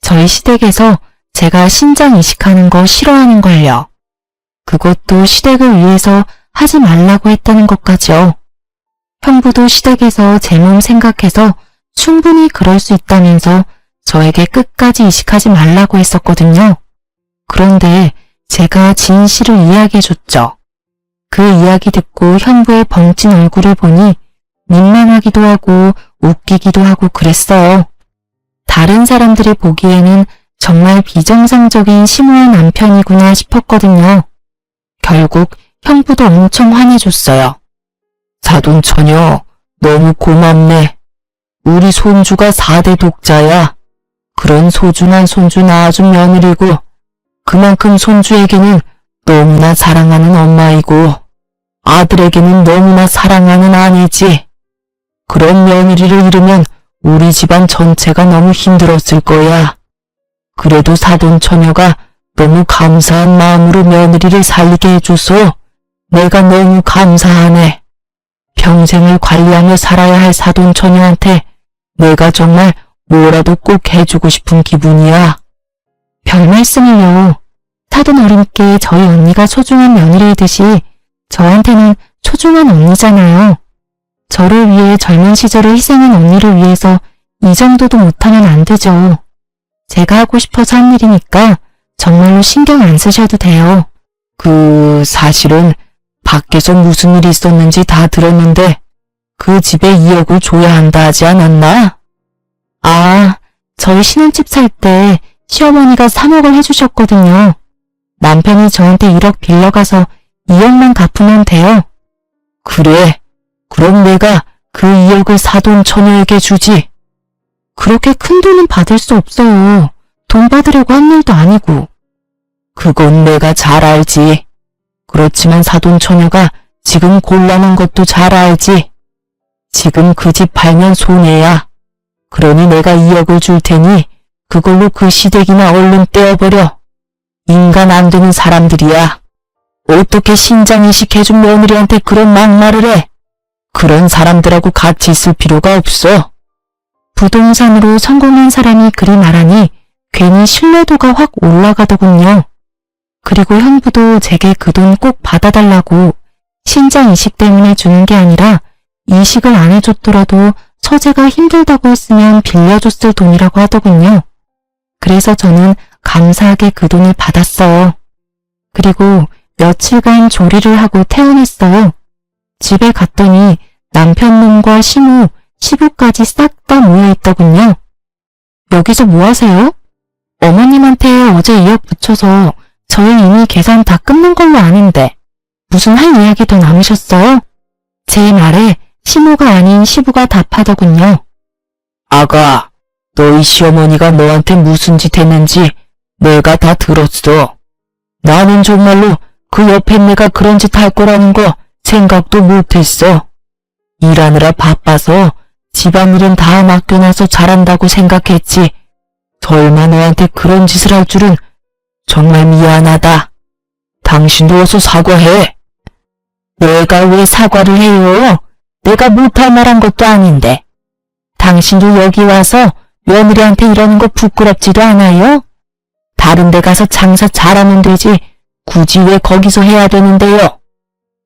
저희 시댁에서 제가 신장 이식하는 거 싫어하는 걸요. 그것도 시댁을 위해서 하지 말라고 했다는 것까지요. 형부도 시댁에서 제 몸 생각해서 충분히 그럴 수 있다면서 저에게 끝까지 이식하지 말라고 했었거든요. 그런데 제가 진실을 이야기해줬죠. 그 이야기 듣고 형부의 벙찐 얼굴을 보니 민망하기도 하고 웃기기도 하고 그랬어요. 다른 사람들이 보기에는 정말 비정상적인 시모의 남편이구나 싶었거든요. 결국 형부도 엄청 화내줬어요. 사돈처녀, 너무 고맙네. 우리 손주가 4대 독자야. 그런 소중한 손주 낳아준 며느리고 그만큼 손주에게는 너무나 사랑하는 엄마이고 아들에게는 너무나 사랑하는 아내지. 그런 며느리를 잃으면 우리 집안 전체가 너무 힘들었을 거야. 그래도 사돈처녀가 너무 감사한 마음으로 며느리를 살리게 해줘서 내가 너무 감사하네. 평생을 관리하며 살아야 할 사돈처녀한테 내가 정말 뭐라도 꼭 해주고 싶은 기분이야. 별 말씀을요. 사돈 어른께 저희 언니가 소중한 며느리이듯이 저한테는 소중한 언니잖아요. 저를 위해 젊은 시절을 희생한 언니를 위해서 이 정도도 못하면 안 되죠. 제가 하고 싶어서 한 일이니까 정말로 신경 안 쓰셔도 돼요. 사실은 밖에서 무슨 일이 있었는지 다 들었는데 그 집에 2억을 줘야 한다 하지 않았나? 아, 저희 신혼집 살 때 시어머니가 3억을 해주셨거든요. 남편이 저한테 1억 빌려가서 2억만 갚으면 돼요. 그래, 그럼 내가 그 2억을 사돈처녀에게 주지. 그렇게 큰 돈은 받을 수 없어요. 돈 받으려고 한 일도 아니고. 그건 내가 잘 알지. 그렇지만 사돈처녀가 지금 곤란한 것도 잘 알지. 지금 그 집 팔면 손해야. 그러니 내가 2억을 줄 테니 그걸로 그 시댁이나 얼른 떼어버려. 인간 안 되는 사람들이야. 어떻게 신장이식 해준 며느리한테 그런 막말을 해. 그런 사람들하고 같이 있을 필요가 없어. 부동산으로 성공한 사람이 그리 말하니 괜히 신뢰도가 확 올라가더군요. 그리고 형부도 제게 그 돈 꼭 받아달라고 신장 이식 때문에 주는 게 아니라 이식을 안 해줬더라도 처제가 힘들다고 했으면 빌려줬을 돈이라고 하더군요. 그래서 저는 감사하게 그 돈을 받았어요. 그리고 며칠간 조리를 하고 퇴원했어요. 집에 갔더니 남편놈과 시모, 시부까지 싹 다 모여있더군요. 여기서 뭐 하세요? 어머님한테 어제 2억 붙여서 저희 이미 계산 다 끝난 걸로 아는데 무슨 할 이야기 더 남으셨어요? 제 말에 시모가 아닌 시부가 답하더군요. 아가, 너희 시어머니가 너한테 무슨 짓 했는지 내가 다 들었어. 나는 정말로 그 옆에 내가 그런 짓 할 거라는 거 생각도 못했어. 일하느라 바빠서 집안일은 다 맡겨놔서 잘한다고 생각했지. 설마 너한테 그런 짓을 할 줄은 정말 미안하다. 당신도 어서 사과해. 내가 왜 사과를 해요? 내가 못할 말한 것도 아닌데. 당신도 여기 와서 며느리한테 이러는 거 부끄럽지도 않아요? 다른 데 가서 장사 잘하면 되지 굳이 왜 거기서 해야 되는데요?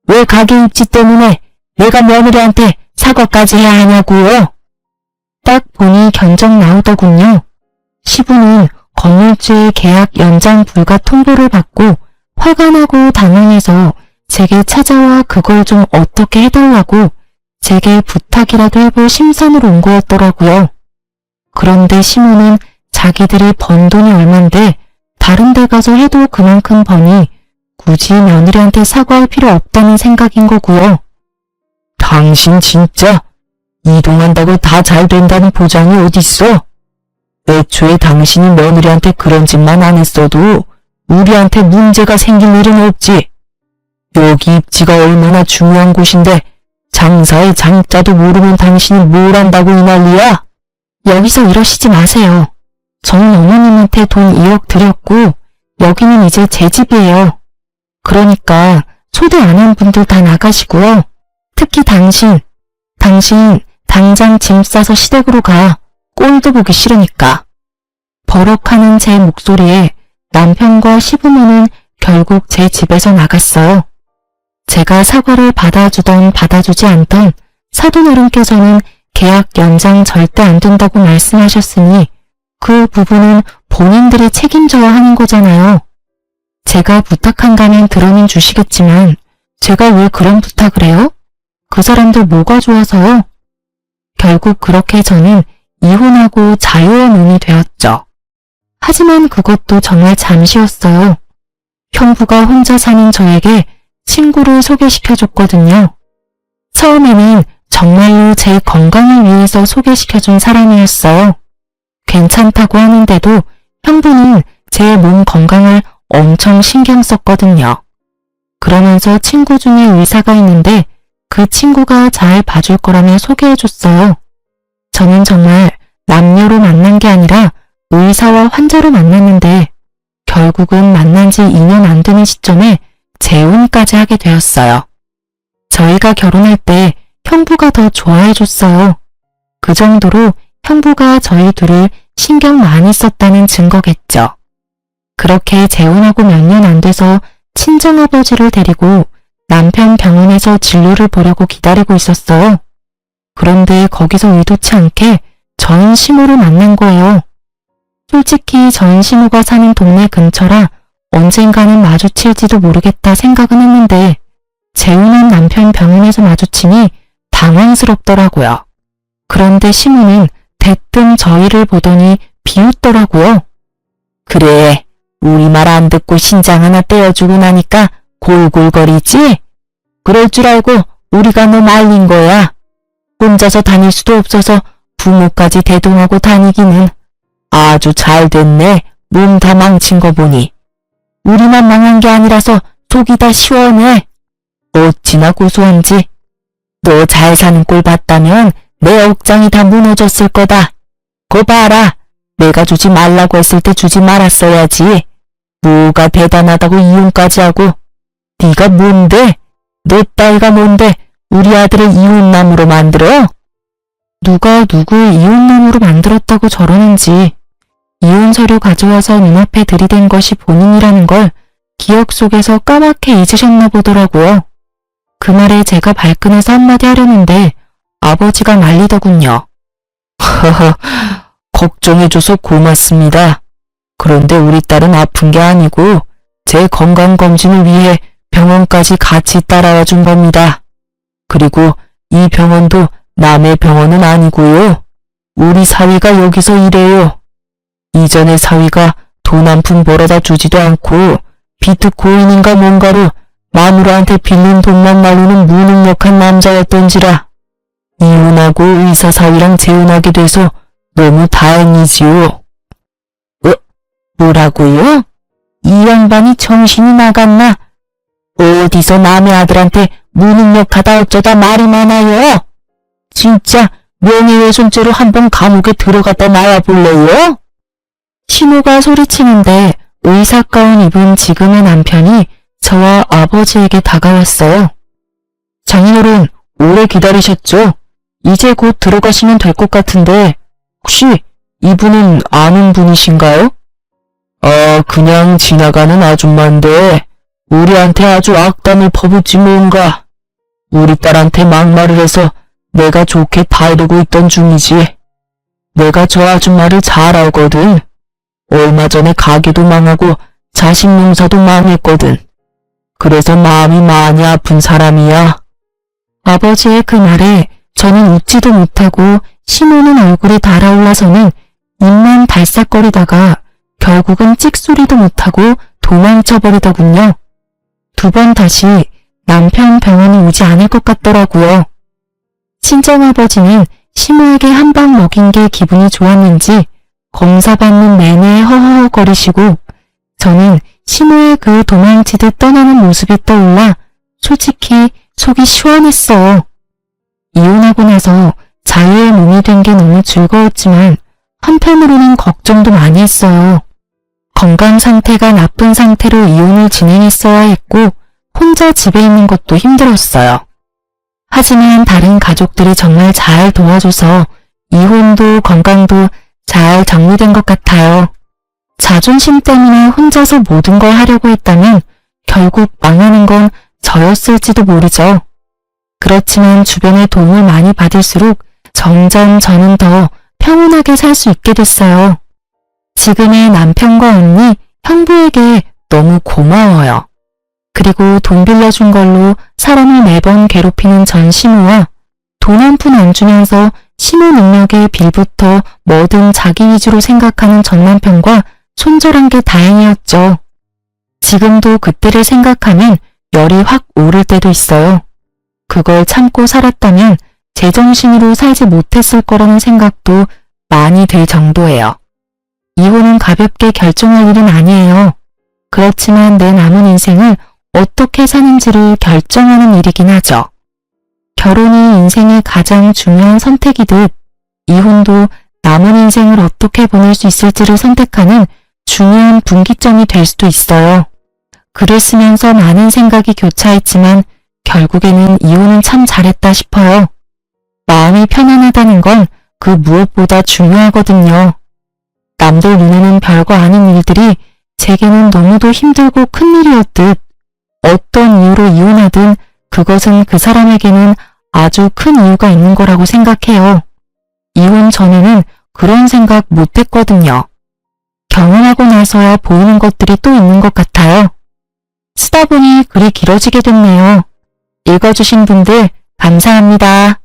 왜 가게 입지 때문에 내가 며느리한테 사과까지 해야 하냐고요? 딱 보니 견적 나오더군요. 시부는 건물주의 계약 연장 불가 통보를 받고 화가 나고 당황해서 제게 찾아와 그걸 좀 어떻게 해달라고 제게 부탁이라도 해볼 심산으로 온 거였더라고요. 그런데 시모는 자기들이 번 돈이 얼만데 다른 데 가서 해도 그만큼 버니 굳이 며느리한테 사과할 필요 없다는 생각인 거고요. 당신 진짜 이동한다고 다 잘 된다는 보장이 어딨어? 애초에 당신이 며느리한테 그런 짓만 안 했어도 우리한테 문제가 생길 일은 없지. 여기 입지가 얼마나 중요한 곳인데 장사의 장자도 모르면 당신이 뭘 한다고 이 난리야? 여기서 이러시지 마세요. 저는 어머님한테 돈 2억 드렸고 여기는 이제 제 집이에요. 그러니까 초대 안 한 분들 다 나가시고요. 특히 당신 당장 짐 싸서 시댁으로 가. 꼴도 보기 싫으니까. 버럭하는 제 목소리에 남편과 시부모는 결국 제 집에서 나갔어요. 제가 사과를 받아주던 받아주지 않던 사돈어른께서는 계약 연장 절대 안 된다고 말씀하셨으니 그 부분은 본인들이 책임져야 하는 거잖아요. 제가 부탁한다면 들어는 주시겠지만 제가 왜 그런 부탁을 해요? 그 사람들 뭐가 좋아서요? 결국 그렇게 저는 이혼하고 자유의 몸이 되었죠. 하지만 그것도 정말 잠시였어요. 형부가 혼자 사는 저에게 친구를 소개시켜줬거든요. 처음에는 정말로 제 건강을 위해서 소개시켜준 사람이었어요. 괜찮다고 하는데도 형부는 제 몸 건강을 엄청 신경 썼거든요. 그러면서 친구 중에 의사가 있는데 그 친구가 잘 봐줄 거라며 소개해줬어요. 저는 정말 남녀로 만난 게 아니라 의사와 환자로 만났는데 결국은 만난 지 2년 안 되는 시점에 재혼까지 하게 되었어요. 저희가 결혼할 때 형부가 더 좋아해줬어요. 그 정도로 형부가 저희 둘을 신경 많이 썼다는 증거겠죠. 그렇게 재혼하고 몇 년 안 돼서 친정아버지를 데리고 남편 병원에서 진료를 보려고 기다리고 있었어요. 그런데 거기서 의도치 않게 전 시모를 만난 거예요. 솔직히 전 시모가 사는 동네 근처라 언젠가는 마주칠지도 모르겠다 생각은 했는데 재혼한 남편 병원에서 마주치니 당황스럽더라고요. 그런데 시모는 대뜸 저희를 보더니 비웃더라고요. 그래, 우리 말 안 듣고 신장 하나 떼어주고 나니까 골골거리지? 그럴 줄 알고 우리가 너 말린 거야. 혼자서 다닐 수도 없어서 부모까지 대동하고 다니기는. 아주 잘 됐네. 몸 다 망친 거 보니. 우리만 망한 게 아니라서 속이 다 시원해. 어찌나 고소한지. 너 잘 사는 꼴 봤다면 내 억장이 다 무너졌을 거다. 거 봐라. 내가 주지 말라고 했을 때 주지 말았어야지. 뭐가 대단하다고 이혼까지 하고. 네가 뭔데? 너 딸가 뭔데 우리 아들을 이혼남으로 만들어? 누가 누굴 이혼남으로 만들었다고 저러는지. 이혼 서류 가져와서 눈앞에 들이댄 것이 본인이라는 걸 기억 속에서 까맣게 잊으셨나 보더라고요. 그 말에 제가 발끈해서 한마디 하려는데 아버지가 말리더군요. 허허, 걱정해줘서 고맙습니다. 그런데 우리 딸은 아픈 게 아니고 제 건강검진을 위해 병원까지 같이 따라와 준 겁니다. 그리고 이 병원도 남의 병원은 아니고요. 우리 사위가 여기서 일해요. 이전에 사위가 돈 한 푼 벌어다 주지도 않고 비트코인인가 뭔가로 마누라한테 빌린 돈만 날리는 무능력한 남자였던지라. 이혼하고 의사 사위랑 재혼하게 돼서 너무 다행이지요. 뭐라고요? 이 양반이 정신이 나갔나? 어디서 남의 아들한테 무능력하다 어쩌다 말이 많아요? 진짜 명예훼손죄로 한번 감옥에 들어갔다 나와 볼래요? 시모가 소리치는데 의사 가운 입은 지금의 남편이 저와 아버지에게 다가왔어요. 장인어른, 오래 기다리셨죠? 이제 곧 들어가시면 될 것 같은데 혹시 이분은 아는 분이신가요? 그냥 지나가는 아줌마인데 우리한테 아주 악담을 퍼붓지 뭔가. 우리 딸한테 막말을 해서 내가 좋게 다루고 있던 중이지. 내가 저 아줌마를 잘 알거든. 얼마 전에 가게도 망하고 자식 농사도 망했거든. 그래서 마음이 많이 아픈 사람이야. 아버지의 그 말에 저는 웃지도 못하고 시모는 얼굴이 달아올라서는 입만 발싹거리다가 결국은 찍소리도 못하고 도망쳐버리더군요. 두 번 다시 남편 병원에 오지 않을 것 같더라고요. 친정아버지는 시모에게 한 방 먹인 게 기분이 좋았는지 검사받는 내내 허허거리시고 저는 시모의 그 도망치듯 떠나는 모습이 떠올라 솔직히 속이 시원했어요. 이혼하고 나서 자유의 몸이 된 게 너무 즐거웠지만 한편으로는 걱정도 많이 했어요. 건강 상태가 나쁜 상태로 이혼을 진행했어야 했고 혼자 집에 있는 것도 힘들었어요. 하지만 다른 가족들이 정말 잘 도와줘서 이혼도 건강도 잘 정리된 것 같아요. 자존심 때문에 혼자서 모든 걸 하려고 했다면 결국 망하는 건 저였을지도 모르죠. 그렇지만 주변의 도움을 많이 받을수록 점점 저는 더 평온하게 살 수 있게 됐어요. 지금의 남편과 언니, 형부에게 너무 고마워요. 그리고 돈 빌려준 걸로 사람을 매번 괴롭히는 전 시모와 돈 한 푼 안 주면서 시모 능력의 빌부터 뭐든 자기 위주로 생각하는 전 남편과 손절한 게 다행이었죠. 지금도 그때를 생각하면 열이 확 오를 때도 있어요. 그걸 참고 살았다면 제정신으로 살지 못했을 거라는 생각도 많이 들 정도예요. 이혼은 가볍게 결정할 일은 아니에요. 그렇지만 내 남은 인생을 어떻게 사는지를 결정하는 일이긴 하죠. 결혼이 인생의 가장 중요한 선택이듯 이혼도 남은 인생을 어떻게 보낼 수 있을지를 선택하는 중요한 분기점이 될 수도 있어요. 글을 쓰면서 많은 생각이 교차했지만 결국에는 이혼은 참 잘했다 싶어요. 마음이 편안하다는 건 그 무엇보다 중요하거든요. 남들 눈에는 별거 아닌 일들이 제게는 너무도 힘들고 큰일이었듯 어떤 이유로 이혼하든 그것은 그 사람에게는 아주 큰 이유가 있는 거라고 생각해요. 이혼 전에는 그런 생각 못했거든요. 경험하고 나서야 보이는 것들이 또 있는 것 같아요. 쓰다 보니 글이 길어지게 됐네요. 읽어주신 분들 감사합니다.